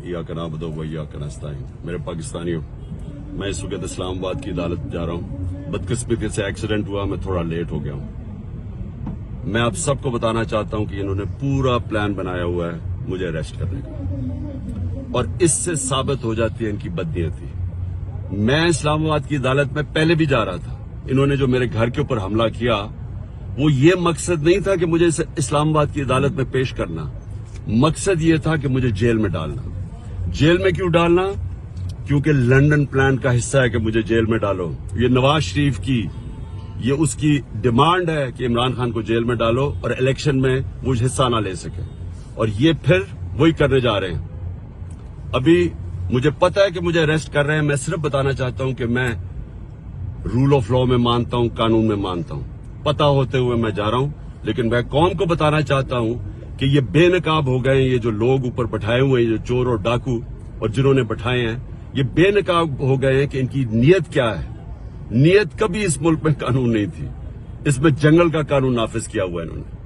इय्याका नअबुदु व इय्याका नस्तईन। मेरे पाकिस्तानियों, मैं इस वक्त इस्लामाबाद की अदालत जा रहा हूँ। बदकिस्मती से एक्सीडेंट हुआ, मैं थोड़ा लेट हो गया हूँ। मैं आप सबको बताना चाहता हूँ कि इन्होंने पूरा प्लान बनाया हुआ है मुझे अरेस्ट करने का, और इससे साबित हो जाती है इनकी बदनीयती। मैं इस्लामाबाद की अदालत में पहले भी जा रहा था। इन्होंने जो मेरे घर के ऊपर हमला किया, वो ये मकसद नहीं था कि मुझे इस्लामाबाद की अदालत में पेश करना। मकसद ये था कि मुझे जेल में डालना। जेल में क्यों डालना? क्योंकि लंदन प्लान का हिस्सा है कि मुझे जेल में डालो। ये नवाज शरीफ की ये उसकी डिमांड है कि इमरान खान को जेल में डालो और इलेक्शन में वो हिस्सा ना ले सके, और ये फिर वही करने जा रहे हैं। अभी मुझे पता है कि मुझे अरेस्ट कर रहे हैं। मैं सिर्फ बताना चाहता हूं कि मैं रूल ऑफ लॉ में मानता हूं, कानून में मानता हूं। पता होते हुए मैं जा रहा हूं, लेकिन मैं कौम को बताना चाहता हूं कि ये बेनकाब हो गए हैं। ये जो लोग ऊपर बैठाए हुए हैं, ये चोर और डाकू और जिन्होंने बैठाए हैं, ये बेनकाब हो गए हैं कि इनकी नीयत क्या है। नीयत कभी इस मुल्क में कानून नहीं थी। इसमें जंगल का कानून नाफिज किया हुआ है इन्होंने।